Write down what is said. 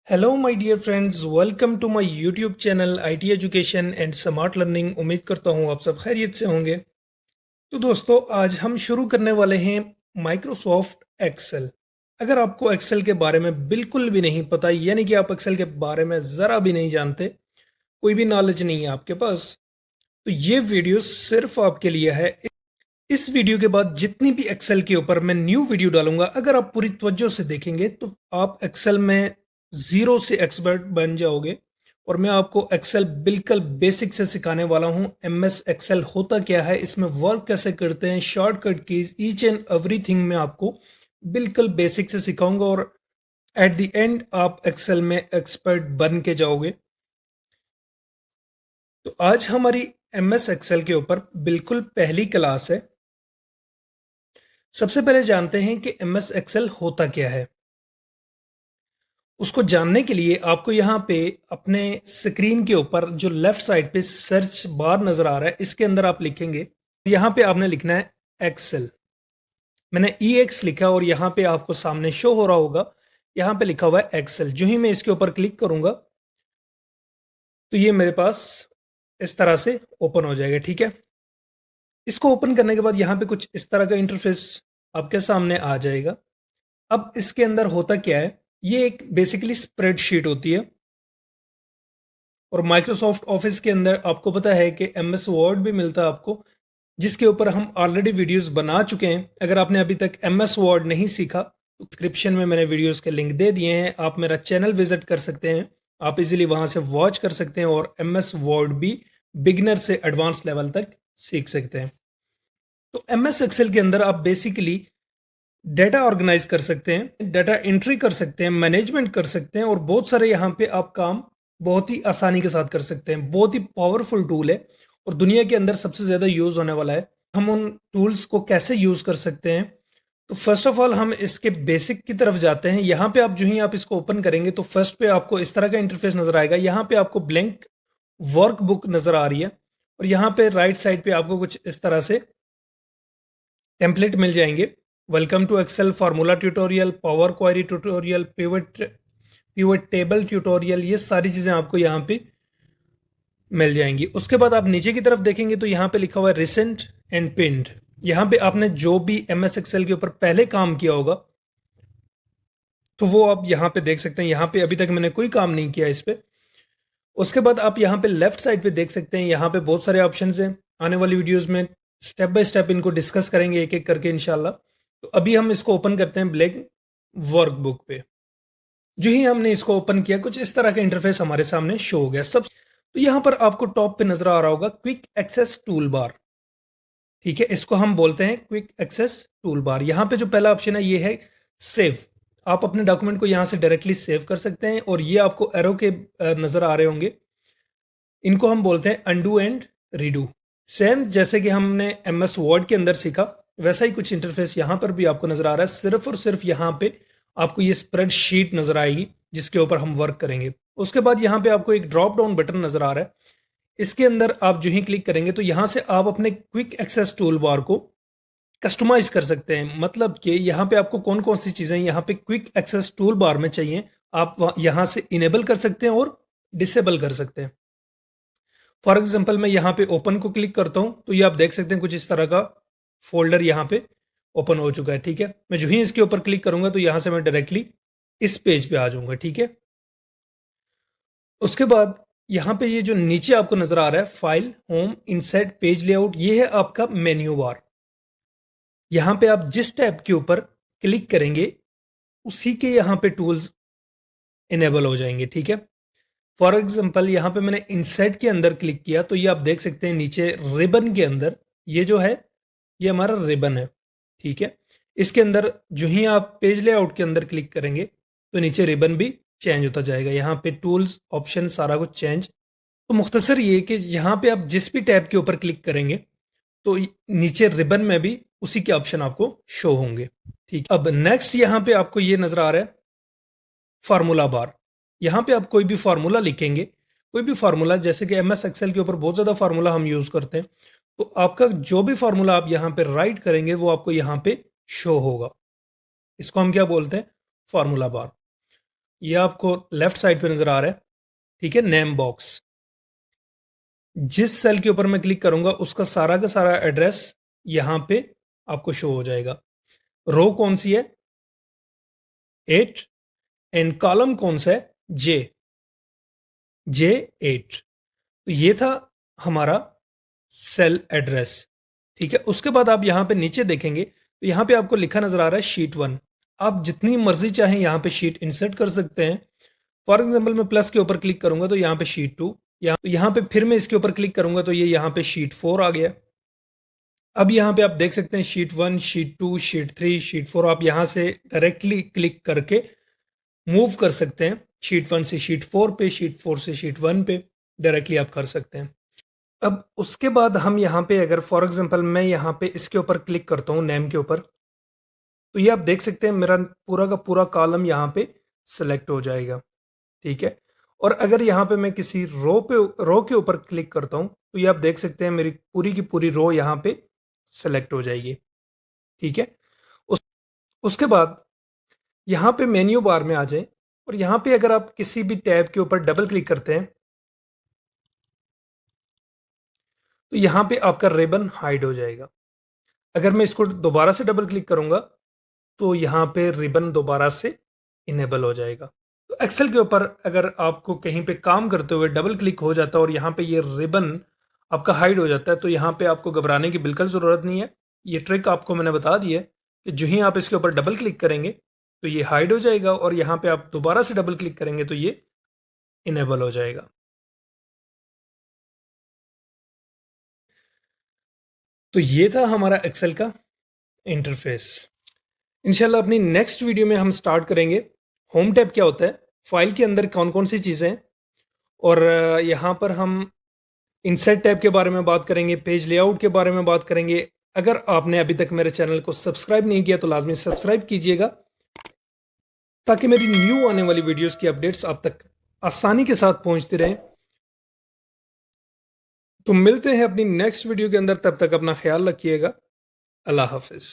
Hello my dear friends, welcome to my YouTube channel IT education and smart learning. उम्मीद करता हूँ आप सब खैरियत से होंगे। तो दोस्तों, आज हम शुरू करने वाले हैं माइक्रोसॉफ्ट एक्सेल। अगर आपको एक्सेल के बारे में बिल्कुल भी नहीं पता, यानी कि आप एक्सेल के बारे में ज़रा भी नहीं जानते, कोई भी नॉलेज नहीं है आपके पास, तो ये वीडियो सिर्फ आपके लिए है। इस वीडियो के बाद जितनी भी एक्सेल के ऊपर मैं न्यू वीडियो डालूंगा, अगर आप पूरी तवज्जो से देखेंगे तो आप एक्सेल में जीरो से एक्सपर्ट बन जाओगे। और मैं आपको एक्सेल बिल्कुल बेसिक से सिखाने वाला हूं। एमएस एक्सेल होता क्या है, इसमें वर्क कैसे करते हैं, shortcut keys, each and everything मैं आपको बिल्कुल बेसिक से सिखाऊंगा और एट द एंड आप एक्सेल में एक्सपर्ट बन के जाओगे। तो आज हमारी एमएस एक्सेल के ऊपर बिल्कुल पहली क्लास है। सबसे पहले जानते हैं कि एमएस एक्सेल होता क्या है। उसको जानने के लिए आपको यहाँ पे अपने स्क्रीन के ऊपर जो लेफ्ट साइड पे सर्च बार नजर आ रहा है, इसके अंदर आप लिखेंगे, यहाँ पे आपने लिखना है एक्सेल। मैंने ई एक्स लिखा और यहाँ पे आपको सामने शो हो रहा होगा, यहाँ पे लिखा हुआ है एक्सेल। जो ही मैं इसके ऊपर क्लिक करूंगा तो ये मेरे पास इस तरह से ओपन हो जाएगा। ठीक है, इसको ओपन करने के बाद यहाँ पे कुछ इस तरह का इंटरफेस आपके सामने आ जाएगा। अब इसके अंदर होता क्या है, ये एक बेसिकली स्प्रेडशीट होती है। और माइक्रोसॉफ्ट ऑफिस के अंदर आपको पता है कि एमएस वर्ड भी मिलता है आपको, जिसके ऊपर हम ऑलरेडी वीडियोस बना चुके हैं। अगर आपने अभी तक एमएस वर्ड नहीं सीखा तो डिस्क्रिप्शन में मैंने वीडियोस के लिंक दे दिए हैं, आप मेरा चैनल विजिट कर सकते हैं, आप इजीली वहां से वॉच कर सकते हैं और एमएस वर्ड भी बिगिनर से एडवांस लेवल तक सीख सकते हैं। तो एमएस एक्सेल के अंदर आप बेसिकली डेटा ऑर्गेनाइज कर सकते हैं, डेटा एंट्री कर सकते हैं, मैनेजमेंट कर सकते हैं और बहुत सारे यहाँ पे आप काम बहुत ही आसानी के साथ कर सकते हैं। बहुत ही पावरफुल टूल है और दुनिया के अंदर सबसे ज्यादा यूज होने वाला है। हम उन टूल्स को कैसे यूज कर सकते हैं, तो फर्स्ट ऑफ ऑल हम इसके बेसिक की तरफ जाते हैं। यहाँ पे आप जो ही आप इसको ओपन करेंगे तो फर्स्ट पे आपको इस तरह का इंटरफेस नजर आएगा। यहाँ पे आपको ब्लैंक वर्क बुक नजर आ रही है और यहाँ पे राइट साइड पे आपको कुछ इस तरह से टेम्पलेट मिल जाएंगे। Welcome to Excel formula tutorial, power query tutorial, pivot table tutorial, ये सारी चीजें आपको यहाँ पे मिल जाएंगी। उसके बाद आप नीचे की तरफ देखेंगे तो यहाँ पे लिखा हुआ है रिसेंट एंड पिन्ड। यहाँ पे आपने जो भी एमएस एक्सेल के ऊपर पहले काम किया होगा तो वो आप यहाँ पे देख सकते हैं। यहाँ पे अभी तक मैंने कोई काम नहीं किया इस पे। उसके बाद आप यहाँ पे लेफ्ट साइड पे देख सकते हैं, यहाँ पे बहुत सारे ऑप्शन हैं। आने वाली वीडियोस में स्टेप बाय स्टेप इनको डिस्कस करेंगे एक एक करके इंशाल्लाह। तो अभी हम इसको ओपन करते हैं ब्लैंक वर्कबुक पे। जो ही हमने इसको ओपन किया कुछ इस तरह का इंटरफेस हमारे सामने शो हो गया। सब तो यहाँ पर आपको टॉप पे नजर आ रहा होगा क्विक एक्सेस टूल बार। ठीक है, इसको हम बोलते हैं क्विक एक्सेस टूल बार। यहाँ पे जो पहला ऑप्शन है ये है सेव। आप अपने डॉक्यूमेंट को यहाँ से डायरेक्टली सेव कर सकते हैं और ये आपको एरो के नजर आ रहे होंगे, इनको हम बोलते हैं अंडू एंड रीडू। सेम जैसे कि हमने एमएस वर्ड के अंदर सीखा वैसा ही कुछ इंटरफेस यहाँ पर भी आपको नजर आ रहा है। सिर्फ और सिर्फ यहाँ पे आपको ये स्प्रेड शीट नजर आएगी जिसके ऊपर हम वर्क करेंगे। उसके बाद यहाँ पे आपको एक ड्रॉप डाउन बटन नजर आ रहा है, इसके अंदर आप जो ही क्लिक करेंगे तो यहाँ से आप अपने क्विक एक्सेस टूल बार को कस्टमाइज कर सकते हैं। मतलब कि यहाँ पे आपको कौन कौन सी चीजें यहाँ पे क्विक एक्सेस टूल बार में चाहिए, आप यहाँ से इनेबल कर सकते हैं और डिसेबल कर सकते हैं। फॉर एग्जाम्पल मैं यहाँ पे ओपन को क्लिक करता हूँ तो ये आप देख सकते हैं कुछ इस तरह का फोल्डर यहाँ पे ओपन हो चुका है। ठीक है, मैं जो ही इसके ऊपर क्लिक करूंगा तो यहाँ से मैं डायरेक्टली इस पेज पे आ जाऊंगा। ठीक है, उसके बाद यहाँ पे ये जो नीचे आपको नजर आ रहा है file, home, inside, page layout, ये है आपका मेन्यू बार। यहाँ पे आप जिस टैब के ऊपर क्लिक करेंगे उसी के यहाँ पे टूल्स इनेबल हो जाएंगे। ठीक है, फॉर एग्जाम्पल यहाँ पे मैंने इनसेट के अंदर क्लिक किया तो ये आप देख सकते हैं नीचे रिबन के अंदर ये जो है ये हमारा रिबन है। ठीक है, इसके अंदर जो ही आप पेज लेआउट के अंदर क्लिक करेंगे तो नीचे रिबन भी चेंज होता जाएगा। यहाँ पे टूल्स, ऑप्शन, सारा कुछ चेंज। तो मुख्तसर ये कि यहाँ पे आप जिस भी टैब के ऊपर क्लिक करेंगे तो नीचे रिबन में भी उसी के ऑप्शन आपको शो होंगे। ठीक, अब नेक्स्ट यहाँ पे आपको ये नजर आ रहा है फार्मूला बार। यहाँ पे आप कोई भी फार्मूला लिखेंगे, कोई भी फार्मूला, जैसे कि एमएस एक्सेल के ऊपर बहुत ज्यादा फार्मूला हम यूज करते हैं, तो आपका जो भी फार्मूला आप यहाँ पे राइट करेंगे वो आपको यहाँ पे शो होगा। इसको हम क्या बोलते हैं, फार्मूला बार। ये आपको लेफ्ट साइड पे नजर आ रहा है, ठीक है, नेम बॉक्स। जिस सेल के ऊपर मैं क्लिक करूंगा उसका सारा का सारा एड्रेस यहां पे आपको शो हो जाएगा। रो कौन सी है? 8। एंड कॉलम कौन सा है? जे जे 8। तो ये था हमारा सेल एड्रेस, ठीक है। उसके बाद आप यहां पे नीचे देखेंगे तो यहां पे आपको लिखा नजर आ रहा है शीट 1। आप जितनी मर्जी चाहें यहां पे शीट इंसर्ट कर सकते हैं। फॉर एग्जांपल मैं प्लस के ऊपर क्लिक करूंगा तो यहां पे शीट 2, यहां पे फिर मैं इसके ऊपर क्लिक करूंगा तो ये यहां पे शीट 4 आ गया। अब यहां पे आप देख सकते हैं शीट 1, शीट 2, शीट 3, शीट 4। आप यहां से डायरेक्टली क्लिक करके मूव कर सकते हैं शीट 1 से शीट 4 पे, शीट 4 से शीट 1 पे डायरेक्टली आप कर सकते हैं। अब उसके बाद हम यहाँ पे अगर फॉर एग्जांपल मैं यहाँ पे इसके ऊपर क्लिक करता हूँ नेम के ऊपर, तो ये आप देख सकते हैं मेरा पूरा का पूरा कॉलम यहाँ पे सिलेक्ट हो जाएगा, ठीक है। और अगर यहाँ पे मैं किसी रो के ऊपर क्लिक करता हूँ तो ये आप देख सकते हैं मेरी पूरी की पूरी रो यहाँ पे सिलेक्ट हो जाएगी, ठीक है। उस उसके बाद यहाँ पे मेन्यू बार में आ जाए और यहाँ पे अगर आप किसी भी टैब के ऊपर डबल क्लिक करते हैं तो यहाँ पे आपका रिबन हाइड हो जाएगा। अगर मैं इसको दोबारा से डबल क्लिक करूंगा तो यहाँ पे रिबन दोबारा से इनेबल हो जाएगा। तो एक्सेल के ऊपर अगर आपको कहीं पे काम करते हुए डबल क्लिक हो जाता है और यहाँ पे ये रिबन आपका हाइड हो जाता है तो यहाँ पे आपको घबराने की बिल्कुल ज़रूरत नहीं है। ये ट्रिक आपको मैंने बता दी है कि जो ही आप इसके ऊपर डबल क्लिक करेंगे तो ये हाइड हो जाएगा और यहाँ पे आप दोबारा से डबल क्लिक करेंगे तो ये इनेबल हो जाएगा। तो ये था हमारा एक्सेल का इंटरफेस। इंशाल्लाह अपनी नेक्स्ट वीडियो में हम स्टार्ट करेंगे होम टैब क्या होता है, फाइल के अंदर कौन कौन सी चीज़ें हैं, और यहाँ पर हम इंसर्ट टैब के बारे में बात करेंगे, पेज लेआउट के बारे में बात करेंगे। अगर आपने अभी तक मेरे चैनल को सब्सक्राइब नहीं किया तो लाजमी सब्सक्राइब कीजिएगा ताकि मेरी न्यू आने वाली वीडियोस की अपडेट्स आप तक आसानी के साथ पहुंचती रहें। तो मिलते हैं अपनी नेक्स्ट वीडियो के अंदर, तब तक अपना ख्याल रखिएगा। अल्लाह हाफिज।